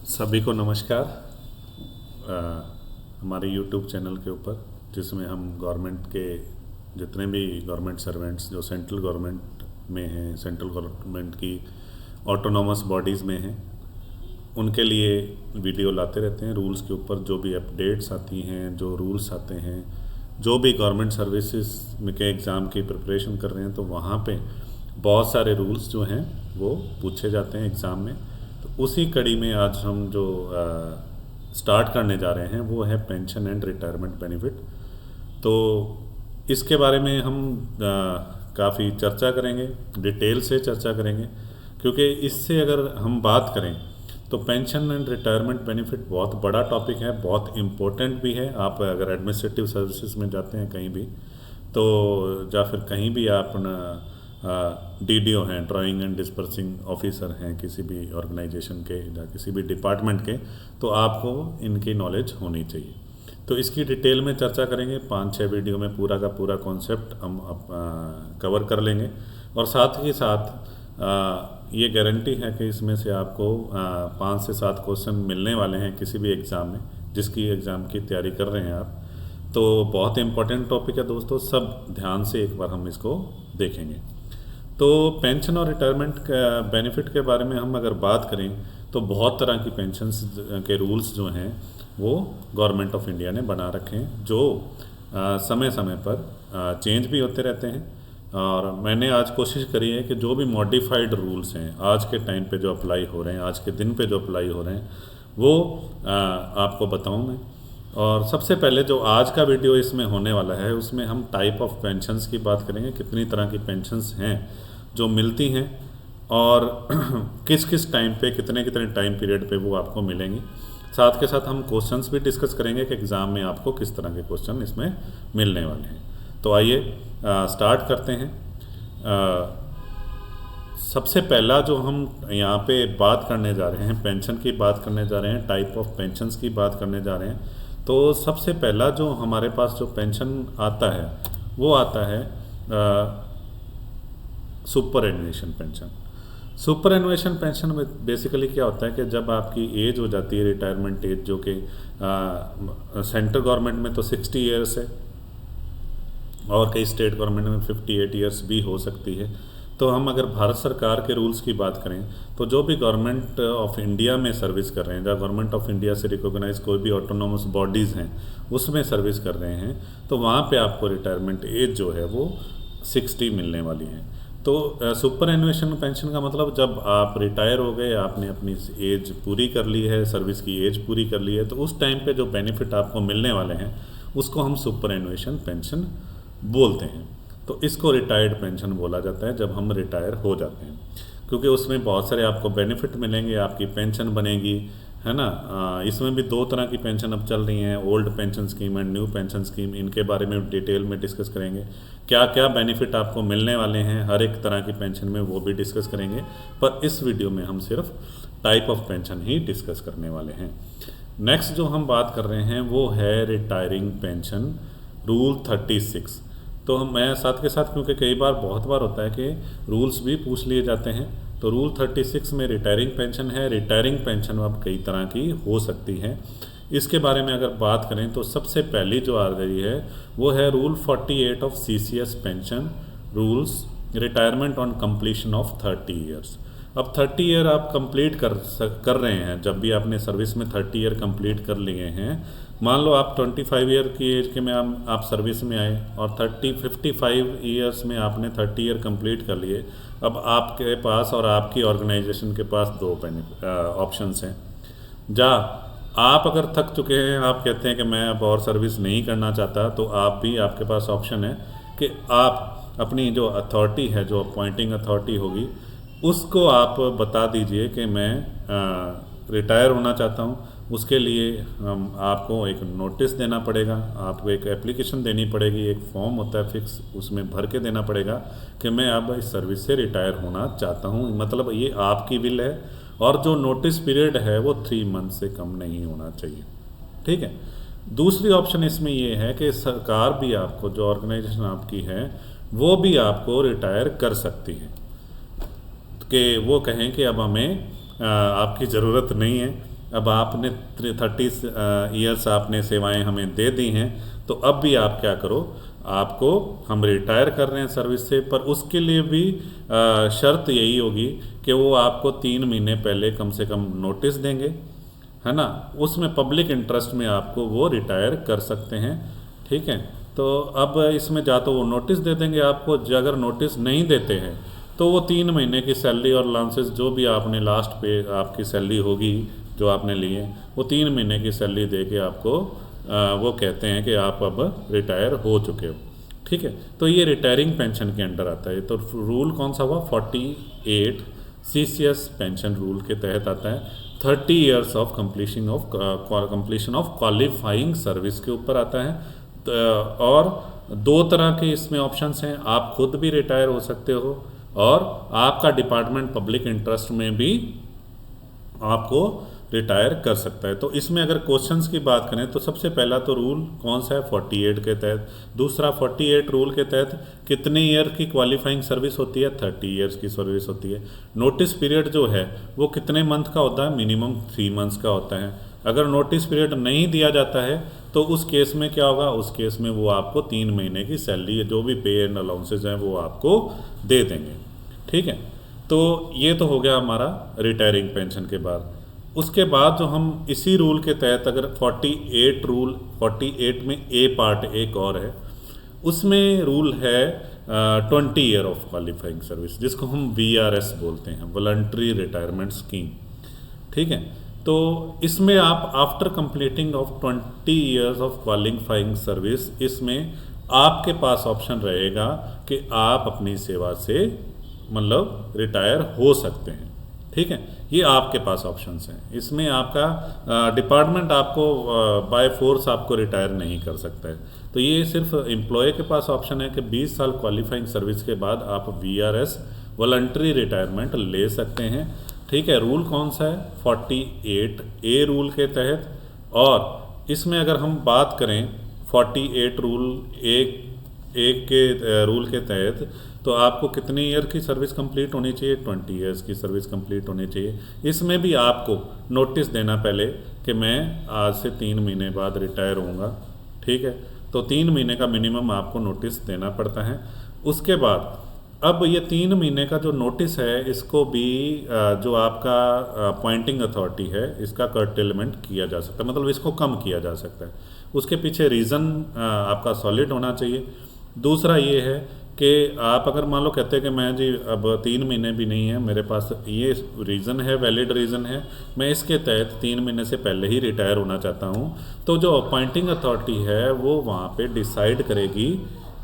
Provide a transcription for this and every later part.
सभी को नमस्कार। हमारे यूट्यूब चैनल के ऊपर जिसमें हम गवर्नमेंट के जितने भी गवर्नमेंट सर्वेंट्स जो सेंट्रल गवर्नमेंट में हैं, सेंट्रल गवर्नमेंट की ऑटोनॉमस बॉडीज़ में हैं, उनके लिए वीडियो लाते रहते हैं। रूल्स के ऊपर जो भी अपडेट्स आती हैं, जो रूल्स आते हैं, जो भी गवर्नमेंट सर्विसेज में के एग्ज़ाम की प्रिपरेशन कर रहे हैं, तो वहाँ पे बहुत सारे रूल्स जो हैं वो पूछे जाते हैं एग्ज़ाम में। तो उसी कड़ी में आज हम जो स्टार्ट करने जा रहे हैं वो है पेंशन एंड रिटायरमेंट बेनिफिट। तो इसके बारे में हम काफ़ी चर्चा करेंगे, डिटेल से चर्चा करेंगे, क्योंकि इससे अगर हम बात करें तो पेंशन एंड रिटायरमेंट बेनिफिट बहुत बड़ा टॉपिक है, बहुत इम्पोर्टेंट भी है। आप अगर एडमिनिस्ट्रेटिव सर्विसेज में जाते हैं कहीं भी, तो या फिर कहीं भी आप डीडीओ हैं, ड्राइंग एंड डिस्पर्सिंग ऑफिसर हैं किसी भी ऑर्गेनाइजेशन के या किसी भी डिपार्टमेंट के, तो आपको इनकी नॉलेज होनी चाहिए। तो इसकी डिटेल में चर्चा करेंगे। 5-6 वीडियो में पूरा का पूरा कॉन्सेप्ट हम कवर कर लेंगे, और साथ ही साथ ये गारंटी है कि इसमें से आपको 5 से 7 क्वेश्चन मिलने वाले हैं किसी भी एग्ज़ाम में, जिसकी एग्ज़ाम की तैयारी कर रहे हैं आप। तो बहुत इंपॉर्टेंट टॉपिक है दोस्तों, सब ध्यान से एक बार हम इसको देखेंगे। तो पेंशन और रिटायरमेंट बेनिफिट के बारे में हम अगर बात करें तो बहुत तरह की पेंशन्स के रूल्स जो हैं वो गवर्नमेंट ऑफ इंडिया ने बना रखे हैं, जो समय समय पर चेंज भी होते रहते हैं। और मैंने आज कोशिश करी है कि जो भी मॉडिफाइड रूल्स हैं आज के टाइम पे जो अप्लाई हो रहे हैं, आज के दिन पे जो अप्लाई हो रहे हैं, वो आपको बताऊं मैं। और सबसे पहले जो आज का वीडियो इसमें होने वाला है उसमें हम टाइप ऑफ पेंशन्स की बात करेंगे, कितनी तरह की पेंशन्स हैं जो मिलती हैं और किस किस टाइम पे कितने कितने टाइम पीरियड पे वो आपको मिलेंगी। साथ के साथ हम क्वेश्चंस भी डिस्कस करेंगे कि एग्ज़ाम में आपको किस तरह के क्वेश्चन इसमें मिलने वाले हैं। तो आइए स्टार्ट करते हैं। सबसे पहला जो हम यहाँ पे बात करने जा रहे हैं, पेंशन की बात करने जा रहे हैं, टाइप ऑफ पेंशन्स की बात करने जा रहे हैं। तो सबसे पहला जो हमारे पास जो पेंशन आता है वो आता है सुपर एनुएशन पेंशन। सुपर एनुएशन पेंशन में बेसिकली क्या होता है कि जब आपकी एज हो जाती है, रिटायरमेंट एज, जो कि सेंट्रल गवर्नमेंट में तो 60 ईयर्स है और कई स्टेट गवर्नमेंट में 58 ईयर्स भी हो सकती है। तो हम अगर भारत सरकार के रूल्स की बात करें तो जो भी गवर्नमेंट ऑफ इंडिया में सर्विस कर रहे हैं, जहाँ गवर्नमेंट ऑफ इंडिया से रिकॉग्नाइज कोई भी ऑटोनॉमस बॉडीज़ हैं उसमें सर्विस कर रहे हैं, तो वहाँ पे आपको रिटायरमेंट एज जो है वो 60 मिलने वाली है। तो सुपर एनुएशन पेंशन का मतलब जब आप रिटायर हो गए, आपने अपनी एज पूरी कर ली है, सर्विस की एज पूरी कर ली है, तो उस टाइम पे जो बेनिफिट आपको मिलने वाले हैं उसको हम सुपर एनुएशन पेंशन बोलते हैं। तो इसको रिटायर्ड पेंशन बोला जाता है जब हम रिटायर हो जाते हैं, क्योंकि उसमें बहुत सारे आपको बेनिफिट मिलेंगे, आपकी पेंशन बनेगी, है ना। इसमें भी 2 तरह की पेंशन अब चल रही हैं, old pension scheme and new pension scheme. इनके बारे में डिटेल में डिस्कस करेंगे, क्या क्या बेनिफिट आपको मिलने वाले हैं हर एक तरह की पेंशन में, वो भी डिस्कस करेंगे। पर इस वीडियो में हम सिर्फ type of pension he discuss करने वाले हैं। नेक्स्ट जो हम बात कर रहे हैं वो है रिटायरिंग पेंशन रूल 36। तो मैं साथ के साथ, क्योंकि कई बार बहुत बार होता है कि रूल्स भी पूछ लिए जाते हैं, तो रूल 36 में रिटायरिंग पेंशन है। रिटायरिंग पेंशन अब कई तरह की हो सकती है। इसके बारे में अगर बात करें तो सबसे पहली जो आ रही है वो है rule 48 of CCS pension rules, retirement on completion of 30 years. अब 30 ईयर आप कंप्लीट कर रहे हैं, जब भी आपने सर्विस में 30 ईयर कंप्लीट कर लिए हैं, मान लो आप 25 ईयर की एज के में आप सर्विस में आए और 55 ईयर्स में आपने 30 ईयर कंप्लीट कर लिए। अब आपके पास और आपकी ऑर्गेनाइजेशन के पास 2 ऑप्शंस हैं। आप अगर थक चुके हैं, आप कहते हैं कि मैं अब और सर्विस नहीं करना चाहता, तो आपके पास ऑप्शन है कि आप अपनी जो अथॉरिटी है, जो अपॉइंटिंग अथॉरिटी होगी, उसको आप बता दीजिए कि मैं रिटायर होना चाहता हूँ। उसके लिए आपको एक नोटिस देना पड़ेगा, आपको एक एप्लीकेशन देनी पड़ेगी, एक फॉर्म होता है फिक्स, उसमें भर के देना पड़ेगा कि मैं अब इस सर्विस से रिटायर होना चाहता हूँ। मतलब ये आपकी विल है, और जो नोटिस पीरियड है वो 3 मंथ से कम नहीं होना चाहिए। ठीक है। दूसरी ऑप्शन इसमें ये है कि सरकार भी आपको, जो ऑर्गेनाइजेशन आपकी है, वो भी आपको रिटायर कर सकती है, कि वो कहें कि अब हमें आपकी ज़रूरत नहीं है, अब आपने 30 ईयर्स आपने सेवाएं हमें दे दी हैं, तो अब भी आप क्या करो, आपको हम रिटायर कर रहे हैं सर्विस से, पर उसके लिए भी शर्त यही होगी कि वो आपको 3 महीने पहले कम से कम नोटिस देंगे, है ना। उसमें पब्लिक इंटरेस्ट में आपको वो रिटायर कर सकते हैं, ठीक है। तो अब इसमें जा तो वो नोटिस दे देंगे आपको, अगर नोटिस नहीं देते हैं तो वो 3 महीने की सैलरी और अलाउंसेस जो भी आपने लास्ट पे आपकी सैलरी होगी जो आपने ली है, वो 3 महीने की सैलरी दे के आपको वो कहते हैं कि आप अब रिटायर हो चुके हो, ठीक है। तो ये रिटायरिंग पेंशन के अंडर आता है। तो रूल कौन सा हुआ, 48 CCS पेंशन रूल के तहत आता है। 30 years of completion of qualifying service के ऊपर आता है। और 2 तरह के इसमें ऑप्शंस हैं, आप खुद भी रिटायर हो सकते हो और आपका डिपार्टमेंट पब्लिक इंटरेस्ट में भी आपको रिटायर कर सकता है। तो इसमें अगर क्वेश्चंस की बात करें तो सबसे पहला तो रूल कौन सा है, 48 के तहत। दूसरा 48 रूल के तहत कितने ईयर की क्वालिफाइंग सर्विस होती है, 30 ईयर्स की सर्विस होती है। नोटिस पीरियड जो है वो कितने मंथ का होता है, मिनिमम 3 मंथ्स का होता है। अगर नोटिस पीरियड नहीं दिया जाता है तो उस केस में क्या होगा, उस केस में वो आपको 3 महीने की सैलरी जो भी पे एंड अलाउंसेज हैं वो आपको दे देंगे, ठीक है। तो ये तो हो गया हमारा रिटायरिंग पेंशन के बाद। उसके बाद जो हम इसी रूल के तहत अगर 48 रूल 48 में ए पार्ट एक और है, उसमें रूल है 20 ईयर ऑफ क्वालिफाइंग सर्विस, जिसको हम VRS बोलते हैं, वॉलंटरी रिटायरमेंट स्कीम, ठीक है। तो इसमें आप after completing of 20 years of qualifying service, इसमें आपके पास ऑप्शन रहेगा कि आप अपनी सेवा से मतलब रिटायर हो सकते हैं, ठीक है। ये आपके पास ऑप्शंस हैं। इसमें आपका डिपार्टमेंट आपको बाय फोर्स आपको रिटायर नहीं कर सकता है। तो ये सिर्फ एम्प्लॉय के पास ऑप्शन है कि 20 साल क्वालिफाइंग सर्विस के बाद आप VRS वॉलंटरी रिटायरमेंट ले सकते हैं, ठीक है। रूल कौन सा है, 48 ए रूल के तहत। और इसमें अगर हम बात करें 48 रूल एक के रूल के तहत, तो आपको कितने ईयर की सर्विस कंप्लीट होनी चाहिए, 20 ईयर्स की सर्विस कंप्लीट होनी चाहिए। इसमें भी आपको नोटिस देना पहले कि मैं आज से 3 महीने बाद रिटायर होऊंगा, ठीक है। तो 3 महीने का मिनिमम आपको नोटिस देना पड़ता है। उसके बाद अब ये 3 महीने का जो नोटिस है, इसको भी जो आपका अपॉइंटिंग अथॉरिटी है, इसका कर्टेलमेंट किया जा सकता है, मतलब इसको कम किया जा सकता है। उसके पीछे रीज़न आपका सॉलिड होना चाहिए। दूसरा ये है कि आप अगर मान लो कहते हैं कि मैं जी अब 3 महीने भी नहीं है मेरे पास, ये रीज़न है, वैलिड रीज़न है, मैं इसके तहत 3 महीने से पहले ही रिटायर होना चाहता हूँ, तो जो अपॉइंटिंग अथॉरिटी है वो वहाँ पे डिसाइड करेगी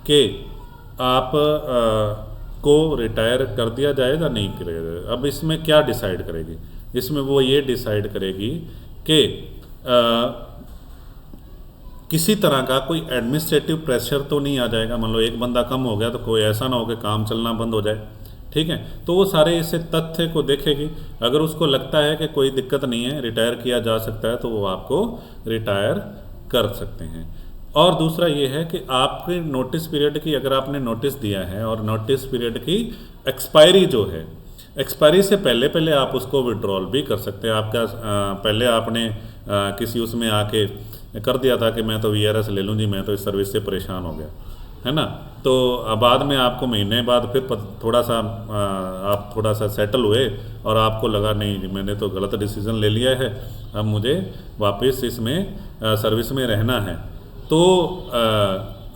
कि आप को रिटायर कर दिया जाएगा नहीं किया जाएगा। अब इसमें क्या डिसाइड करेगी, इसमें वो ये डिसाइड करेगी कि किसी तरह का कोई एडमिनिस्ट्रेटिव प्रेशर तो नहीं आ जाएगा। मान लो एक बंदा कम हो गया तो कोई ऐसा ना हो कि काम चलना बंद हो जाए, ठीक है। तो वो सारे ऐसे तथ्य को देखेगी। अगर उसको लगता है कि कोई दिक्कत नहीं है, रिटायर किया जा सकता है, तो वो आपको रिटायर कर सकते हैं। और दूसरा ये है कि आपके नोटिस पीरियड की, अगर आपने नोटिस दिया है और नोटिस पीरियड की एक्सपायरी जो है, एक्सपायरी से पहले पहले आप उसको विड्रॉल भी कर सकते हैं। आपका पहले आपने किसी उसमें आके कर दिया था कि मैं तो VRS ले लूँ जी, मैं तो इस सर्विस से परेशान हो गया, है ना। तो बाद में आपको महीने बाद फिर थोड़ा सा आप थोड़ा सा सेटल हुए और आपको लगा नहीं जी मैंने तो गलत डिसीज़न ले लिया है, अब मुझे वापस इसमें सर्विस में रहना है, तो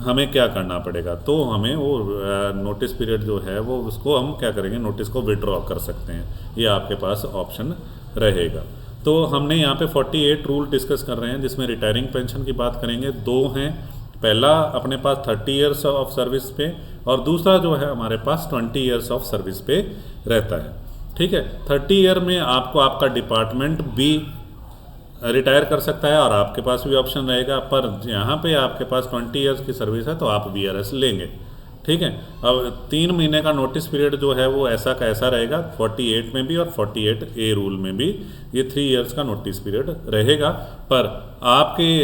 हमें क्या करना पड़ेगा, तो हमें वो नोटिस पीरियड जो है वो उसको हम क्या करेंगे, नोटिस को विड्रॉ कर सकते हैं। ये आपके पास ऑप्शन रहेगा। तो हमने यहाँ पे 48 रूल डिस्कस कर रहे हैं, जिसमें रिटायरिंग पेंशन की बात करेंगे। 2 हैं, पहला अपने पास 30 ईयर्स ऑफ सर्विस पे, और दूसरा जो है हमारे पास 20 ईयर्स ऑफ सर्विस पे रहता है, ठीक है। 30 ईयर में आपको आपका डिपार्टमेंट भी रिटायर कर सकता है और आपके पास भी ऑप्शन रहेगा, पर यहाँ पे आपके पास 20 ईयर्स की सर्विस है तो आप VRS लेंगे, ठीक है। अब 3 महीने का नोटिस पीरियड जो है वो ऐसा का ऐसा रहेगा 48 में भी और 48A रूल में भी, ये 3 इयर्स का नोटिस पीरियड रहेगा। पर आपकी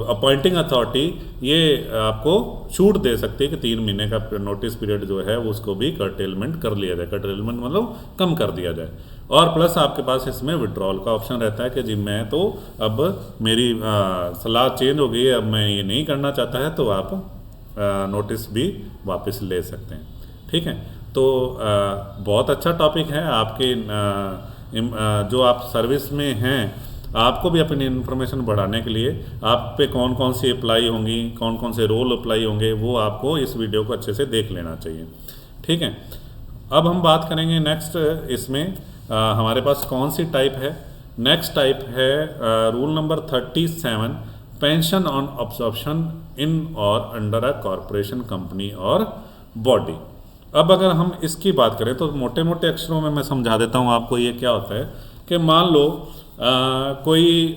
अपॉइंटिंग अथॉरिटी ये आपको छूट दे सकती है कि 3 महीने का नोटिस पीरियड जो है उसको भी कर्टेलमेंट कर लिया जाए। कर्टेलमेंट मतलब कम कर दिया जाए। और प्लस आपके पास इसमें विड्रॉल का ऑप्शन रहता है कि जी मैं तो अब मेरी सलाह चेंज हो गई है, अब मैं ये नहीं करना चाहता है, तो आप नोटिस भी वापस ले सकते हैं। ठीक है। तो बहुत अच्छा टॉपिक है आपके जो आप सर्विस में हैं, आपको भी अपनी इन्फॉर्मेशन बढ़ाने के लिए आप पे कौन कौन सी अप्लाई होंगी, कौन कौन से रोल अप्लाई होंगे, वो आपको इस वीडियो को अच्छे से देख लेना चाहिए। ठीक है। अब हम बात करेंगे नेक्स्ट, इसमें हमारे पास कौन सी टाइप है। नेक्स्ट टाइप है rule number 37, pension on absorption in और अंडर अ कॉरपोरेशन, कंपनी और बॉडी। अब अगर हम इसकी बात करें तो मोटे मोटे अक्षरों में मैं समझा देता हूँ आपको ये क्या होता है कि मान लो कोई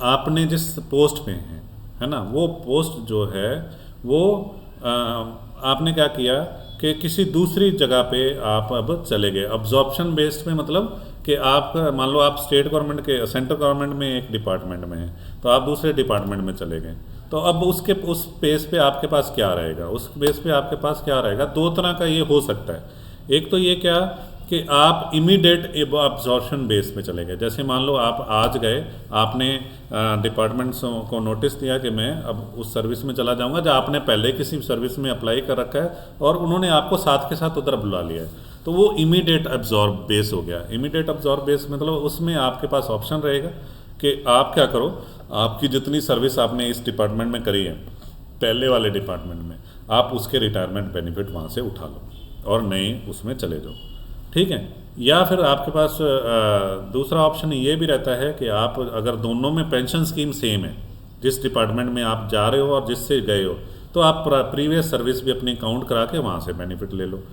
आपने जिस पोस्ट पे हैं, है ना, वो पोस्ट जो है वो आपने क्या किया कि किसी दूसरी जगह पे आप अब चले गए अब्जॉर्प्शन बेस्ड में, मतलब कि आप मान लो आप स्टेट गवर्नमेंट के सेंट्रल गवर्नमेंट में एक डिपार्टमेंट में हैं, तो आप दूसरे डिपार्टमेंट में चले गए। तो अब उस बेस पे आपके पास क्या रहेगा, उस बेस पे आपके पास क्या रहेगा, दो तरह का ये हो सकता है। एक तो ये क्या कि आप इमीडिएट अब्जॉर्प्शन बेस पे चले गए। जैसे मान लो आप आज गए, आपने डिपार्टमेंट्स को नोटिस दिया कि मैं अब उस सर्विस में चला जाऊंगा, जहाँ आपने पहले किसी सर्विस में अप्लाई कर रखा है और उन्होंने आपको साथ के साथ उधर बुला लिया है, तो वो इमीडिएट अब्जॉर्ब बेस हो गया। इमीडिएट अब्जॉर्ब बेस मतलब उसमें आपके पास ऑप्शन रहेगा कि आप क्या करो, आपकी जितनी सर्विस आपने इस डिपार्टमेंट में करी है पहले वाले डिपार्टमेंट में, आप उसके रिटायरमेंट बेनिफिट वहाँ से उठा लो और नए उसमें चले जाओ। ठीक है। या फिर आपके पास दूसरा ऑप्शन ये भी रहता है कि आप अगर दोनों में पेंशन स्कीम सेम है, जिस डिपार्टमेंट में आप जा रहे हो और जिससे गए हो, तो आप प्रीवियस सर्विस भी अपनी काउंट करा के वहाँ से बेनिफिट ले लो,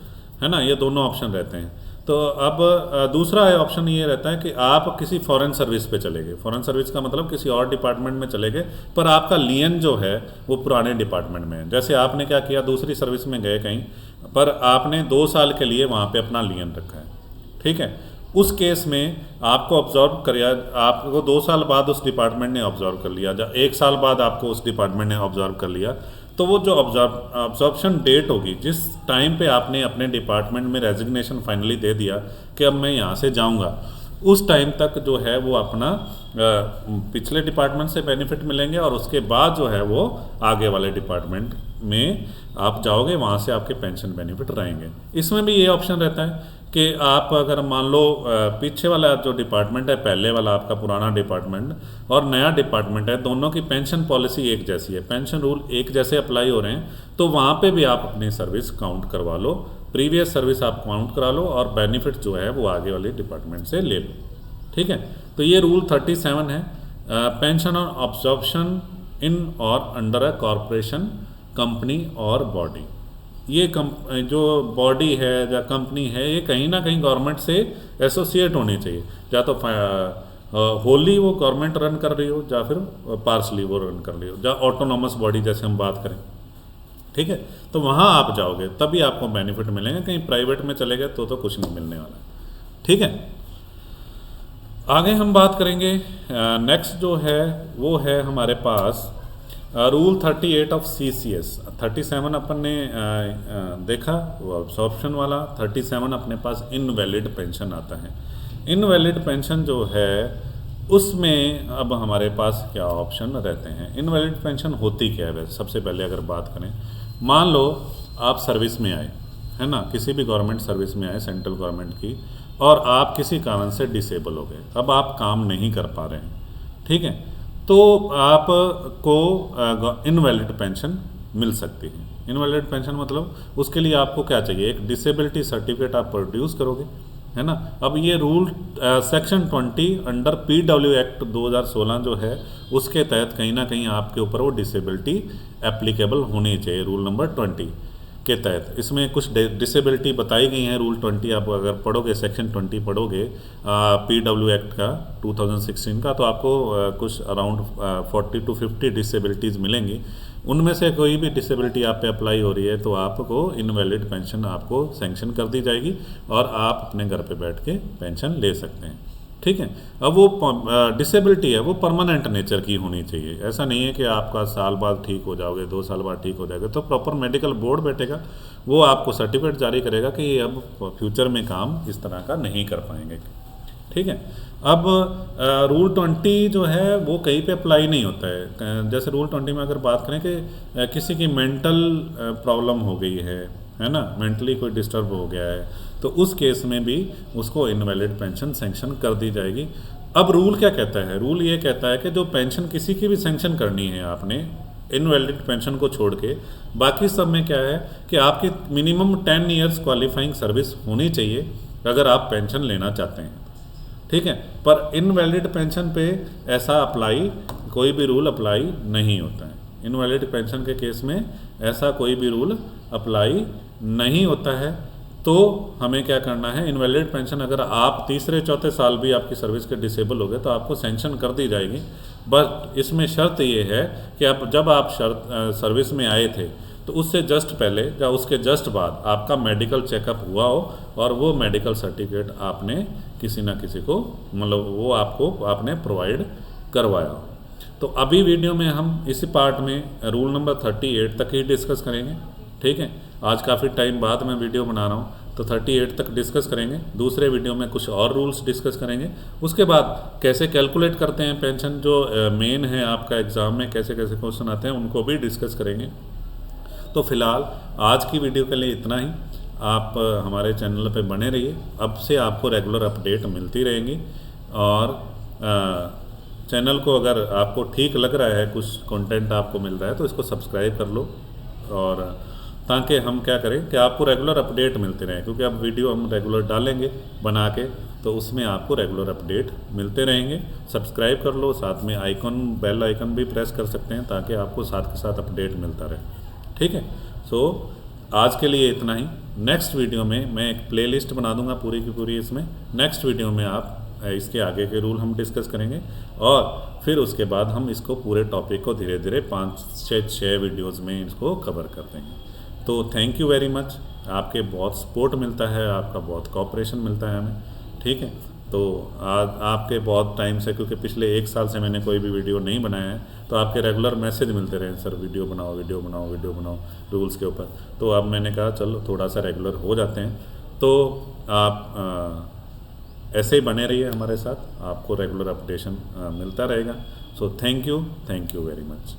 है ना। ये दोनों ऑप्शन रहते हैं। तो अब दूसरा ऑप्शन ये रहता है कि आप किसी फॉरेन सर्विस पे चले गए। फॉरेन सर्विस का मतलब किसी और डिपार्टमेंट में चले गए, पर आपका लियन जो है वो पुराने डिपार्टमेंट में है। जैसे आपने क्या किया, दूसरी सर्विस में गए कहीं, पर आपने 2 साल के लिए वहाँ पे अपना लियन रखा है। ठीक है। उस केस में आपको ऑब्जर्व करिए, आपको 2 साल बाद उस डिपार्टमेंट ने ऑब्जर्व कर लिया, या 1 साल बाद आपको उस डिपार्टमेंट ने ऑब्जर्व कर लिया, तो वो जो ऑब्जॉर्प्शन डेट होगी, जिस टाइम पे आपने अपने डिपार्टमेंट में रेजिग्नेशन फाइनली दे दिया कि अब मैं यहाँ से जाऊँगा, उस टाइम तक जो है वो अपना पिछले डिपार्टमेंट से बेनिफिट मिलेंगे, और उसके बाद जो है वो आगे वाले डिपार्टमेंट में आप जाओगे, वहाँ से आपके पेंशन बेनिफिट रहेंगे। इसमें भी ये ऑप्शन रहता है कि आप अगर मान लो पीछे वाला जो डिपार्टमेंट है, पहले वाला आपका पुराना डिपार्टमेंट और नया डिपार्टमेंट है, दोनों की पेंशन पॉलिसी एक जैसी है, पेंशन रूल एक जैसे अप्लाई हो रहे हैं, तो वहाँ पे भी आप अपनी सर्विस काउंट करवा लो, प्रीवियस सर्विस आप काउंट करा लो और बेनिफिट जो है वो आगे वाले डिपार्टमेंट से ले लो। ठीक है। तो ये रूल 37 है, पेंशन ऑन ऑब्जॉर्प्शन इन और अंडर अ कॉरपोरेशन, कंपनी और बॉडी। ये जो बॉडी है या कंपनी है, ये कहीं ना कहीं गवर्नमेंट से एसोसिएट होनी चाहिए, या तो होली वो गवर्नमेंट रन कर रही हो, या फिर पार्सली वो रन कर रही हो, या ऑटोनॉमस बॉडी जैसे हम बात करें। ठीक है। तो वहाँ आप जाओगे तभी आपको बेनिफिट मिलेंगे, कहीं प्राइवेट में चले गए तो कुछ नहीं मिलने वाला। ठीक है। आगे हम बात करेंगे, नेक्स्ट जो है वो है हमारे पास रूल 38 ऑफ CCS। 37 अपन ने देखा वो अब्सॉर्प्शन वाला, 37 अपने पास इनवैलिड पेंशन आता है। इनवैलिड पेंशन जो है उसमें अब हमारे पास क्या ऑप्शन रहते हैं। इनवैलिड पेंशन होती क्या है वैसे, सबसे पहले अगर बात करें, मान लो आप सर्विस में आए, है ना, किसी भी गवर्नमेंट सर्विस में आए सेंट्रल गवर्नमेंट की, और आप किसी कारण से डिसेबल हो गए, अब आप काम नहीं कर पा रहे हैं। ठीक है। तो आपको इनवैलिड पेंशन मिल सकती है। इनवैलिड पेंशन मतलब उसके लिए आपको क्या चाहिए, एक डिसेबिलिटी सर्टिफिकेट आप प्रोड्यूस करोगे, है ना। अब ये rule section 20 under PW act 2016 जो है उसके तहत कहीं ना कहीं आपके ऊपर वो डिसेबिलिटी एप्लीकेबल होनी चाहिए, रूल नंबर 20 के तहत। इसमें कुछ डिसेबिलिटी बताई गई हैं, रूल 20 आप अगर पढ़ोगे, सेक्शन 20 पढ़ोगे PW एक्ट का 2016 का, तो आपको कुछ अराउंड 40 to 50 डिसेबिलिटीज़ मिलेंगी। उनमें से कोई भी डिसेबिलिटी आप पे अप्लाई हो रही है तो आपको इनवैलिड पेंशन आपको सैंक्शन कर दी जाएगी और आप अपने घर पे बैठ के पेंशन ले सकते हैं। ठीक है। अब वो डिसेबिलिटी है वो परमानेंट नेचर की होनी चाहिए। ऐसा नहीं है कि आपका साल बाद ठीक हो जाओगे, 2 साल बाद ठीक हो जाएगा। तो प्रॉपर मेडिकल बोर्ड बैठेगा, वो आपको सर्टिफिकेट जारी करेगा कि ये अब फ्यूचर में काम इस तरह का नहीं कर पाएंगे। ठीक है। अब रूल 20 जो है वो कहीं पे अप्लाई नहीं होता है। जैसे रूल 20 में अगर बात करें कि किसी की मेंटल प्रॉब्लम हो गई है ना, मेंटली कोई डिस्टर्ब हो गया है, तो उस केस में भी उसको इनवैलिड पेंशन सेंक्शन कर दी जाएगी। अब रूल क्या कहता है? रूल ये कहता है कि जो पेंशन किसी की भी सेंक्शन करनी है आपने, इनवैलिड पेंशन को छोड़ के, बाकी सब में क्या है कि आपकी मिनिमम 10 ईयर्स क्वालिफाइंग सर्विस होनी चाहिए अगर आप पेंशन लेना चाहते हैं। ठीक है। पर इनवैलिड पेंशन पे ऐसा अप्लाई, कोई भी रूल अप्लाई नहीं होता है। इनवैलिड पेंशन के केस में ऐसा कोई भी रूल अप्लाई नहीं होता है। तो हमें क्या करना है, इनवैलिड पेंशन अगर आप तीसरे चौथे साल भी आपकी सर्विस के डिसेबल हो गए तो आपको सेंक्शन कर दी जाएगी। बट इसमें शर्त ये है कि आप जब आप सर्विस में आए थे तो उससे जस्ट पहले या उसके जस्ट बाद आपका मेडिकल चेकअप हुआ हो और वो मेडिकल सर्टिफिकेट आपने किसी ना किसी को, मतलब वो आपने प्रोवाइड करवाया हो। तो अभी वीडियो में हम इसी पार्ट में रूल नंबर 38 तक ही डिस्कस करेंगे। ठीक है। आज काफ़ी टाइम बाद मैं वीडियो बना रहा हूँ तो 38 तक डिस्कस करेंगे। दूसरे वीडियो में कुछ और रूल्स डिस्कस करेंगे। उसके बाद कैसे कैलकुलेट करते हैं पेंशन, जो मेन है आपका एग्ज़ाम में कैसे कैसे क्वेश्चन आते हैं, उनको भी डिस्कस करेंगे। तो फिलहाल आज की वीडियो के लिए इतना ही। आप हमारे चैनल पे बने रहिए, अब से आपको रेगुलर अपडेट मिलती रहेंगी। और चैनल को अगर आपको ठीक लग रहा है, कुछ कंटेंट आपको मिल रहा है, तो इसको सब्सक्राइब कर लो, और ताकि हम क्या करें कि आपको रेगुलर अपडेट मिलते रहें। क्योंकि अब वीडियो हम रेगुलर डालेंगे बना के, तो उसमें आपको रेगुलर अपडेट मिलते रहेंगे। सब्सक्राइब कर लो, साथ में आइकन, बेल आइकन भी प्रेस कर सकते हैं ताकि आपको साथ के साथ अपडेट मिलता रहे। ठीक है। सो आज के लिए इतना ही। नेक्स्ट वीडियो में मैं एक प्लेलिस्ट बना दूंगा पूरी की पूरी। इसमें नेक्स्ट वीडियो में आप इसके आगे के रूल हम डिस्कस करेंगे, और फिर उसके बाद हम इसको पूरे टॉपिक को धीरे धीरे 5 से 6 वीडियोज़ में इसको कवर कर देंगे। तो थैंक यू वेरी मच। आपके बहुत सपोर्ट मिलता है, आपका बहुत कोऑपरेशन मिलता है हमें। ठीक है। तो आज आपके बहुत टाइम से, क्योंकि पिछले 1 साल से मैंने कोई भी वीडियो नहीं बनाया है, तो आपके रेगुलर मैसेज मिलते रहे, सर वीडियो बनाओ वीडियो बनाओ वीडियो बनाओ रूल्स के ऊपर। तो अब मैंने कहा चलो थोड़ा सा रेगुलर हो जाते हैं। तो आप ऐसे ही बने रहिए हमारे साथ, आपको रेगुलर अपडेशन मिलता रहेगा। So thank you very much.